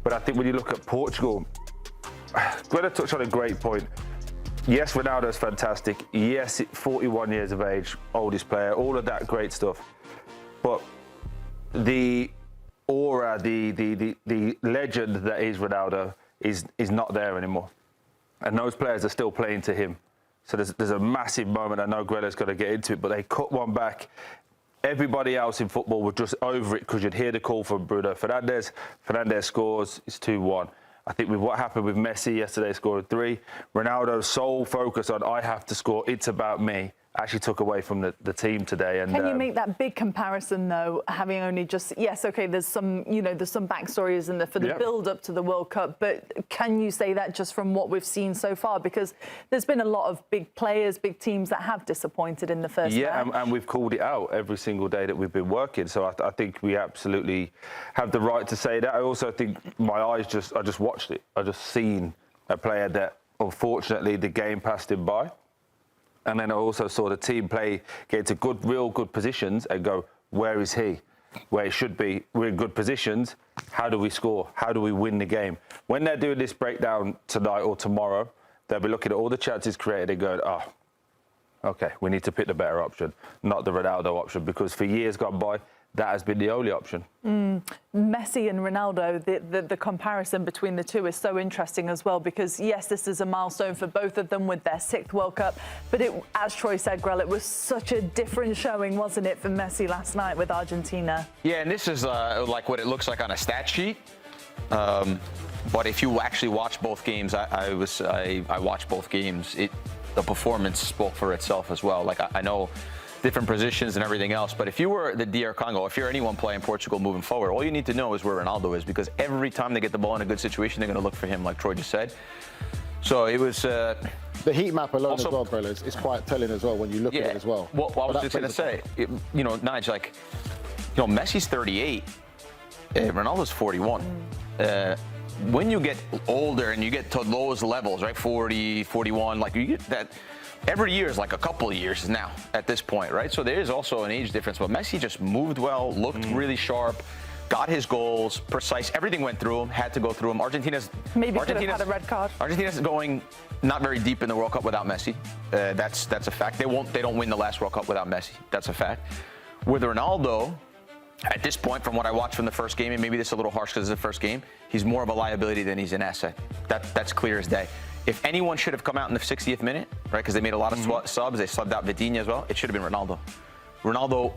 But I think when you look at Portugal, Grella touched on a great point. Yes, Ronaldo's fantastic. Yes, 41 years of age, oldest player, all of that great stuff. But the aura, the legend that is Ronaldo is not there anymore. And those players are still playing to him. So there's a massive moment. I know Grella's going to get into it, but they cut one back. Everybody else in football was just over it because you'd hear the call from Bruno Fernandes. Fernandes scores, it's 2-1. I think with what happened with Messi yesterday, scored 3. Ronaldo's sole focus on I have to score, it's about me, actually took away from the team today. And can you make that big comparison though, having only just, yes, okay, there's some, you know, there's some backstories in there for the build up to the World Cup, but can you say that just from what we've seen so far? Because there's been a lot of big players, big teams that have disappointed in the first round. And we've called it out every single day that we've been working. So I think we absolutely have the right to say that. I also think my eyes I just watched it. I just seen a player that unfortunately the game passed him by. And then I also saw the team play, get into real good positions and go, where is he? Where he should be. We're in good positions. How do we score? How do we win the game? When they're doing this breakdown tonight or tomorrow, they'll be looking at all the chances created and going, oh, okay, we need to pick the better option, not the Ronaldo option, because for years gone by, that has been the only option. Messi and Ronaldo, the comparison between the two is so interesting as well, because yes, this is a milestone for both of them with their 6th World Cup, but as Troy said, Grella, it was such a different showing, wasn't it, for Messi last night with Argentina? Yeah, and this is like what it looks like on a stat sheet. But if you actually watch both games, I watched both games. The performance spoke for itself as well. Like I know different positions and everything else, but if you were the DR Congo, if you're anyone playing Portugal moving forward, all you need to know is where Ronaldo is, because every time they get the ball in a good situation, they're going to look for him, like Troy just said. So it was... the heat map alone also, as well, Grella, is quite telling as well when you look at it as well. Well, I was just going to say, you know, Nigel, like, you know, Messi's 38, Ronaldo's 41. When you get older and you get to those levels, right, 40, 41, like you get that... Every year is like a couple of years now at this point, right? So there is also an age difference. But Messi just moved well, looked really sharp, got his goals, precise. Everything went through him, had to go through him. Argentina's could have had a red card. Argentina's going not very deep in the World Cup without Messi. That's a fact. They don't win the last World Cup without Messi. That's a fact. With Ronaldo, at this point, from what I watched from the first game, and maybe this is a little harsh because it's the first game, he's more of a liability than he's an asset. That's clear as day. If anyone should have come out in the 60th minute, right, because they made a lot of subs, they subbed out Vitinha as well, it should have been Ronaldo. Ronaldo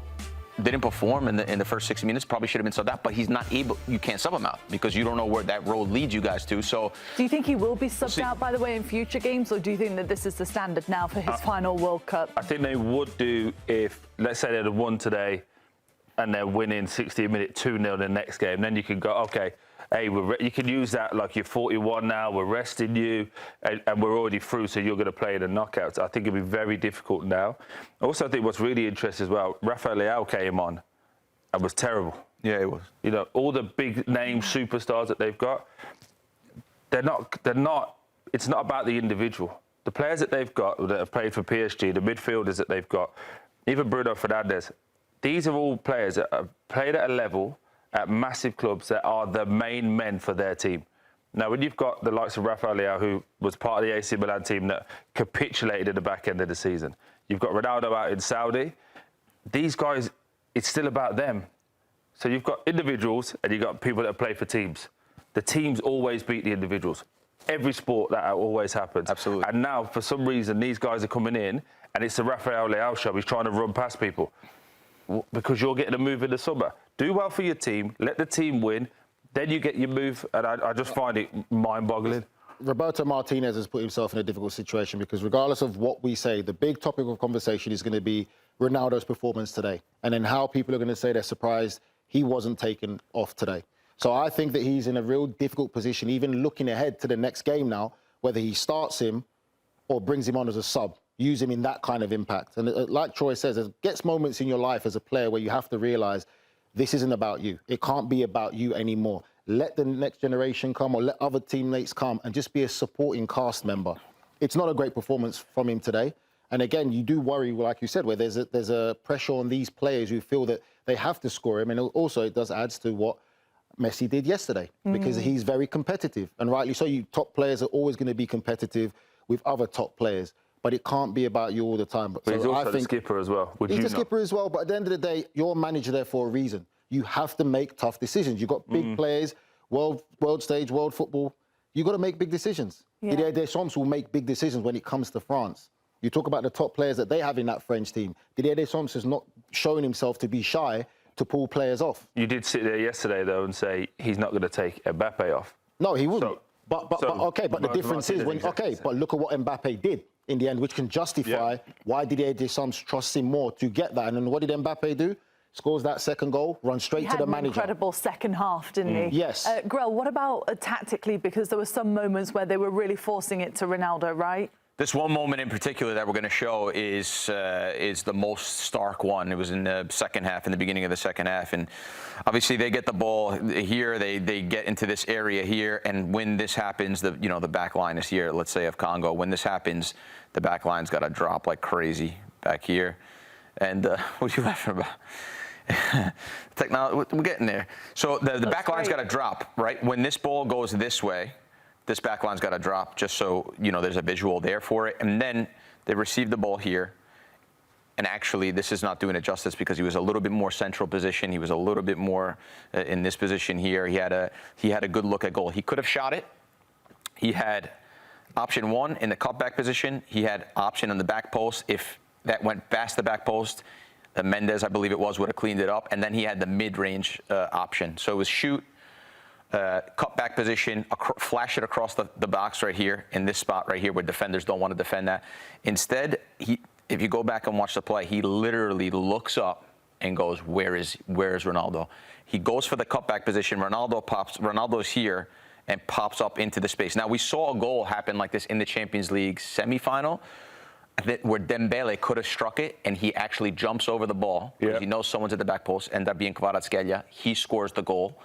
didn't perform in the first 60 minutes, probably should have been subbed out, but he's not able, you can't sub him out because you don't know where that road leads you guys to. So, do you think he will be subbed out, by the way, in future games, or do you think that this is the standard now for his final World Cup? I think they would do if, let's say they'd have won today and they're winning 60 minutes 2-0 the next game, then you can go, okay, hey, you can use that like you're 41 now, we're resting you, and we're already through, so you're going to play in the knockouts. I think it'll be very difficult now. Also, I think what's really interesting as well, Rafael Leao came on and was terrible. Yeah, it was. You know, all the big name superstars that they've got, they're not, it's not about the individual. The players that they've got that have played for PSG, the midfielders that they've got, even Bruno Fernandes, these are all players that have played at a level at massive clubs that are the main men for their team. Now, when you've got the likes of Rafael Leao, who was part of the AC Milan team that capitulated at the back end of the season, you've got Ronaldo out in Saudi, these guys, it's still about them. So you've got individuals and you've got people that play for teams. The teams always beat the individuals. Every sport, that always happens. Absolutely. And now, for some reason, these guys are coming in and it's the Rafael Leao show. He's trying to run past people because you're getting a move in the summer. Do well for your team, let the team win, then you get your move, and I just find it mind-boggling. Roberto Martinez has put himself in a difficult situation because regardless of what we say, the big topic of conversation is going to be Ronaldo's performance today, and then how people are going to say they're surprised he wasn't taken off today. So I think that he's in a real difficult position, even looking ahead to the next game now, whether he starts him or brings him on as a sub, use him in that kind of impact. And like Troy says, there gets moments in your life as a player where you have to realise this isn't about you. It can't be about you anymore. Let the next generation come or let other teammates come and just be a supporting cast member. It's not a great performance from him today. And again, you do worry, like you said, where there's a pressure on these players who feel that they have to score him. And also it does adds to what Messi did yesterday, because he's very competitive. And rightly so, top players are always going to be competitive with other top players. But it can't be about you all the time. But he's also the skipper as well. He's the skipper as well, but at the end of the day, you're a manager there for a reason. You have to make tough decisions. You've got big players, world stage, world football. You've got to make big decisions. Yeah. Didier Deschamps will make big decisions when it comes to France. You talk about the top players that they have in that French team. Didier Deschamps has not shown himself to be shy to pull players off. You did sit there yesterday, though, and say he's not going to take Mbappe off. No, he wouldn't. So, but the difference is, but look at what Mbappe did in the end, which can justify why Didier Deschamps trusts him more to get that. And then what did Mbappe do? Scores that second goal, runs straight to the manager. Incredible second half, didn't he? Yes. Grell, what about tactically? Because there were some moments where they were really forcing it to Ronaldo, right? This one moment in particular that we're going to show is the most stark one. It was in the second half, in the beginning of the second half. And obviously they get the ball here, they get into this area here, and when this happens, the back line is here, let's say of Congo. When this happens, the back line's got to drop like crazy back here. And what are you laughing about? Technology, we're getting there. So the back line's got to drop, right? When this ball goes this way, this back line's got to drop, just so there's a visual there for it. And then they receive the ball here. And actually, this is not doing it justice because he was a little bit more central position. He was a little bit more in this position here. He had a good look at goal. He could have shot it. He had option one in the cutback position. He had option on the back post. If that went past the back post, Mendes, I believe it was, would have cleaned it up. And then he had the mid-range option. So it was shoot, cut back position, flash it across the box right here, in this spot right here where defenders don't want to defend that. Instead, if you go back and watch the play, he literally looks up and goes, where is Ronaldo? He goes for the cutback position. Ronaldo's here and pops up into the space. Now, we saw a goal happen like this in the Champions League semifinal, where Dembele could have struck it, and he actually jumps over the ball because he knows someone's at the back post, ends up being Kvaratskhelia. He scores the goal.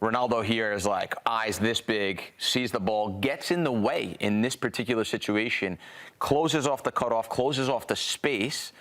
Ronaldo here is like eyes this big, sees the ball, gets in the way in this particular situation, closes off the cutoff, closes off the space,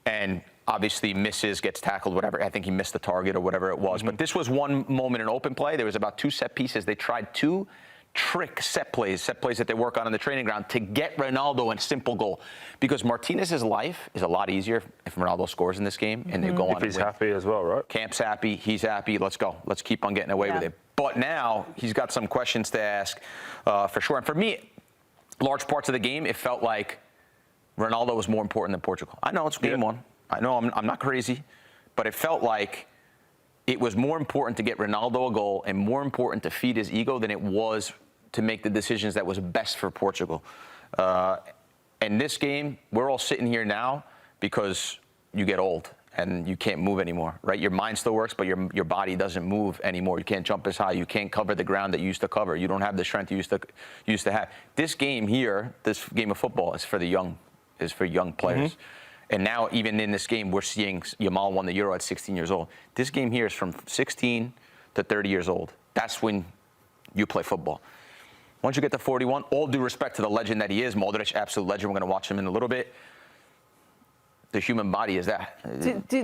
and obviously misses, gets tackled, whatever. I think he missed the target or whatever it was. But this was one moment in open play. There was about 2 set pieces. They tried 2 trick set plays that they work on in the training ground to get Ronaldo a simple goal. Because Martinez's life is a lot easier if Ronaldo scores in this game and they go on. If he's happy as well, right? Camp's happy, he's happy, let's go. Let's keep on getting away with it. But now he's got some questions to ask for sure. And for me, large parts of the game, it felt like Ronaldo was more important than Portugal. I know it's game one. I know I'm not crazy, but it felt like it was more important to get Ronaldo a goal and more important to feed his ego than it was to make the decisions that was best for Portugal. And this game, we're all sitting here now because you get old and you can't move anymore, right? Your mind still works, but your body doesn't move anymore. You can't jump as high. You can't cover the ground that you used to cover. You don't have the strength you used to have. This game here, this game of football, is for the young, players. And now, even in this game, we're seeing Yamal won the Euro at 16 years old. This game here is from 16 to 30 years old. That's when you play football. Once you get to 41, all due respect to the legend that he is, Modric, absolute legend. We're going to watch him in a little bit. The human body is that.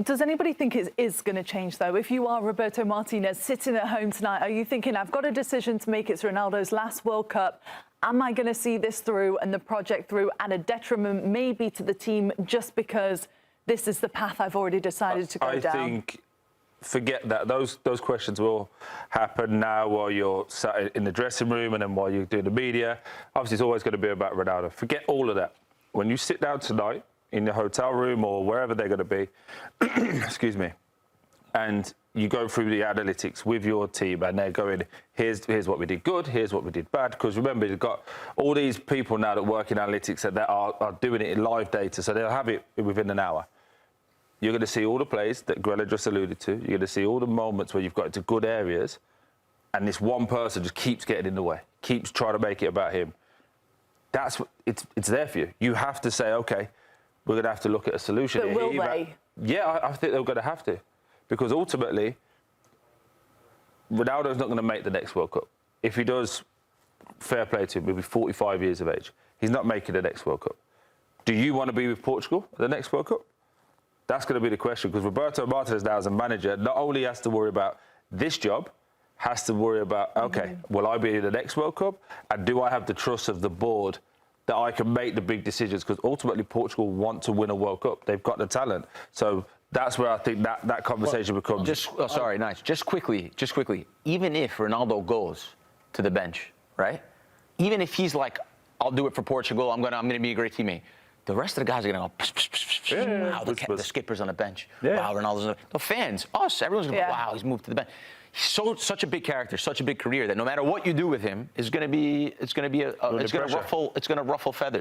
Does anybody think it is going to change, though? If you are Roberto Martinez sitting at home tonight, are you thinking, I've got a decision to make, it's Ronaldo's last World Cup. Am I going to see this through and the project through at a detriment maybe to the team just because this is the path I've already decided to go down? I think, forget that. Those questions will happen now while you're sat in the dressing room and then while you're doing the media. Obviously, it's always going to be about Ronaldo. Forget all of that. When you sit down tonight in the hotel room or wherever they're going to be, excuse me, and you go through the analytics with your team and they're going, here's what we did good, here's what we did bad. Because remember, you've got all these people now that work in analytics that are doing it in live data, so they'll have it within an hour. You're going to see all the plays that Grella just alluded to. You're going to see all the moments where you've got into good areas and this one person just keeps getting in the way, keeps trying to make it about him. That's what, it's there for you. You have to say, OK, we're going to have to look at a solution. But will they? Yeah, I think they're going to have to. Because ultimately, Ronaldo's not going to make the next World Cup. If he does, fair play to him, he'll be 45 years of age. He's not making the next World Cup. Do you want to be with Portugal at the next World Cup? That's going to be the question, because Roberto Martinez now as a manager not only has to worry about this job, has to worry about, okay, will I be in the next World Cup? And do I have the trust of the board that I can make the big decisions? Because ultimately, Portugal want to win a World Cup. They've got the talent. So that's where I think that conversation becomes. Just quickly. Even if Ronaldo goes to the bench, right? Even if he's like, I'll do it for Portugal, I'm gonna be a great teammate. The rest of the guys are gonna go, wow, the skipper's on the bench. Yeah. Wow, Ronaldo's on the fans, us, everyone's gonna go, wow, he's moved to the bench. He's such a big character, such a big career that no matter what you do with him, it's gonna ruffle feathers.